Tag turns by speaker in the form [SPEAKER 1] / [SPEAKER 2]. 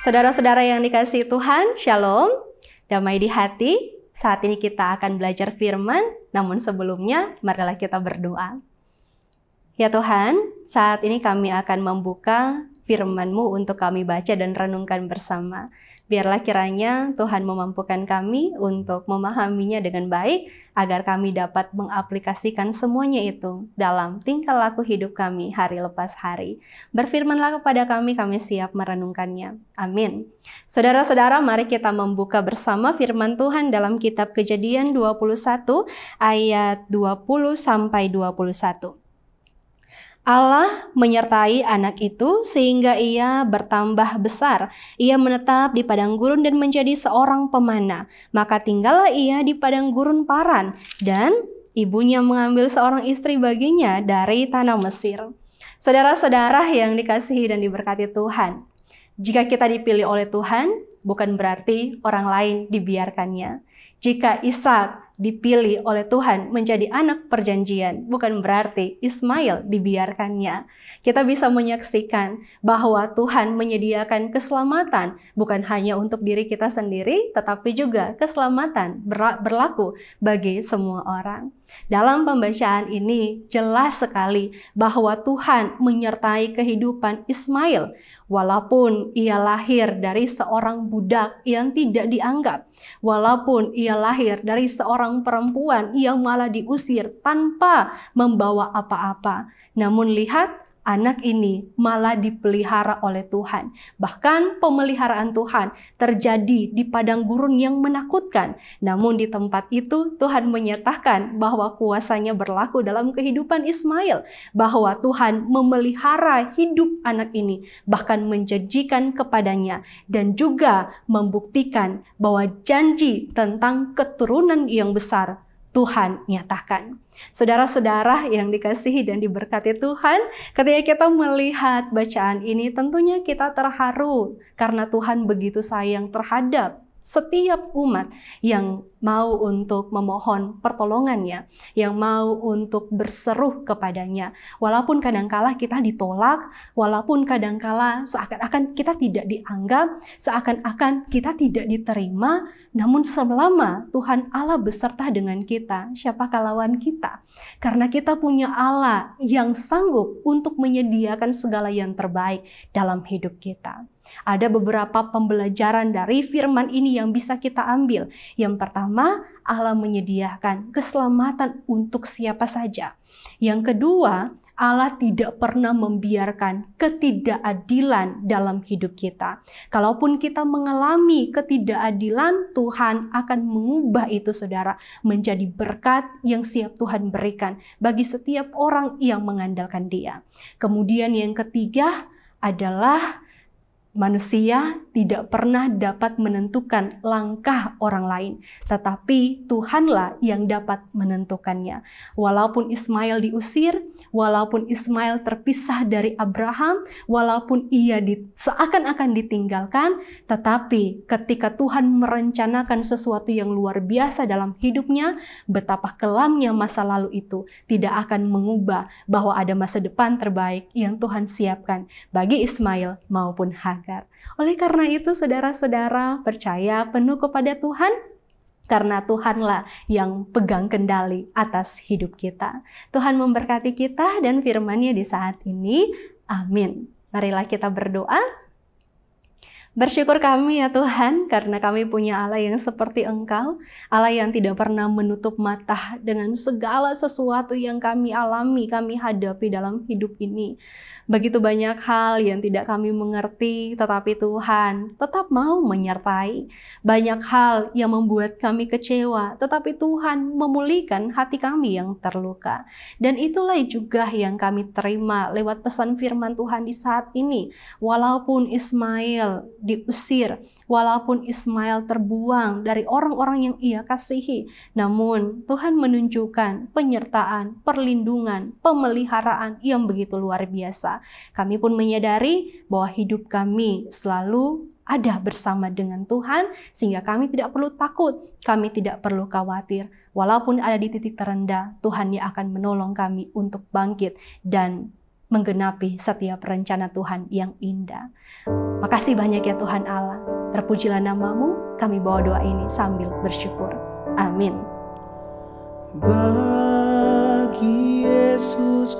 [SPEAKER 1] Saudara-saudara yang dikasihi Tuhan, Shalom, damai di hati. Saat ini kita akan belajar firman, namun sebelumnya marilah kita berdoa. Ya Tuhan, saat ini kami akan membuka firman-Mu untuk kami baca dan renungkan bersama. Biarlah kiranya Tuhan memampukan kami untuk memahaminya dengan baik, agar kami dapat mengaplikasikan semuanya itu dalam tingkah laku hidup kami hari lepas hari. Berfirmanlah kepada kami siap merenungkannya. Amin. Saudara-saudara, mari kita membuka bersama firman Tuhan dalam kitab Kejadian 21 ayat 20 sampai 21. Allah menyertai anak itu sehingga ia bertambah besar. Ia menetap di padang gurun dan menjadi seorang pemanah. Maka tinggallah ia di padang gurun Paran, dan ibunya mengambil seorang istri baginya dari tanah Mesir. Saudara-saudara yang dikasihi dan diberkati Tuhan, jika kita dipilih oleh Tuhan, bukan berarti orang lain dibiarkannya. Jika Ishak dipilih oleh Tuhan menjadi anak perjanjian, bukan berarti Ismail dibiarkannya. Kita bisa menyaksikan bahwa Tuhan menyediakan keselamatan bukan hanya untuk diri kita sendiri, tetapi juga keselamatan berlaku bagi semua orang. Dalam pembacaan ini jelas sekali bahwa Tuhan menyertai kehidupan Ismail, walaupun ia lahir dari seorang budak yang tidak dianggap, walaupun ia lahir dari seorang perempuan yang malah diusir tanpa membawa apa-apa. Namun lihat, anak ini malah dipelihara oleh Tuhan. Bahkan pemeliharaan Tuhan terjadi di padang gurun yang menakutkan. Namun di tempat itu Tuhan menyatakan bahwa kuasanya berlaku dalam kehidupan Ismail. Bahwa Tuhan memelihara hidup anak ini, bahkan menjanjikan kepadanya. Dan juga membuktikan bahwa janji tentang keturunan yang besar Tuhan nyatakan. Saudara-saudara yang dikasihi dan diberkati Tuhan, ketika kita melihat bacaan ini tentunya kita terharu karena Tuhan begitu sayang terhadap setiap umat yang mau untuk memohon pertolongannya, yang mau untuk berseru kepadanya. Walaupun kadangkala kita ditolak, walaupun kadangkala seakan-akan kita tidak dianggap, seakan-akan kita tidak diterima, namun selama Tuhan Allah beserta dengan kita, siapakah lawan kita? Karena kita punya Allah yang sanggup untuk menyediakan segala yang terbaik dalam hidup kita. Ada beberapa pembelajaran dari firman ini yang bisa kita ambil. Yang pertama, Allah menyediakan keselamatan untuk siapa saja. Yang kedua, Allah tidak pernah membiarkan ketidakadilan dalam hidup kita. Kalaupun kita mengalami ketidakadilan, Tuhan akan mengubah itu, saudara, menjadi berkat yang siap Tuhan berikan bagi setiap orang yang mengandalkan Dia. Kemudian yang ketiga adalah manusia tidak pernah dapat menentukan langkah orang lain, tetapi Tuhanlah yang dapat menentukannya. Walaupun Ismail diusir, walaupun Ismail terpisah dari Abraham, walaupun ia seakan-akan ditinggalkan, tetapi ketika Tuhan merencanakan sesuatu yang luar biasa dalam hidupnya, betapa kelamnya masa lalu itu tidak akan mengubah bahwa ada masa depan terbaik yang Tuhan siapkan bagi Ismail maupun Hagar. Oleh karena itu, saudara-saudara, percaya penuh kepada Tuhan, karena Tuhanlah yang pegang kendali atas hidup kita. Tuhan memberkati kita dan firman-Nya di saat ini. Amin. Marilah kita berdoa. Bersyukur kami ya Tuhan, karena kami punya Allah yang seperti Engkau, Allah yang tidak pernah menutup mata dengan segala sesuatu yang kami alami, kami hadapi dalam hidup ini. Begitu banyak hal yang tidak kami mengerti, tetapi Tuhan tetap mau menyertai. Banyak hal yang membuat kami kecewa, tetapi Tuhan memulihkan hati kami yang terluka. Dan itulah juga yang kami terima lewat pesan firman Tuhan di saat ini. Walaupun Ismail diusir, walaupun Ismail terbuang dari orang-orang yang ia kasihi, namun Tuhan menunjukkan penyertaan, perlindungan, pemeliharaan yang begitu luar biasa. Kami pun menyadari bahwa hidup kami selalu ada bersama dengan Tuhan, sehingga kami tidak perlu takut, kami tidak perlu khawatir. Walaupun ada di titik terendah, Tuhan yang akan menolong kami untuk bangkit dan menggenapi setiap rencana Tuhan yang indah. Makasih banyak ya Tuhan Allah. Terpujilah nama-Mu, kami bawa doa ini sambil bersyukur. Amin.
[SPEAKER 2] Bagi Yesus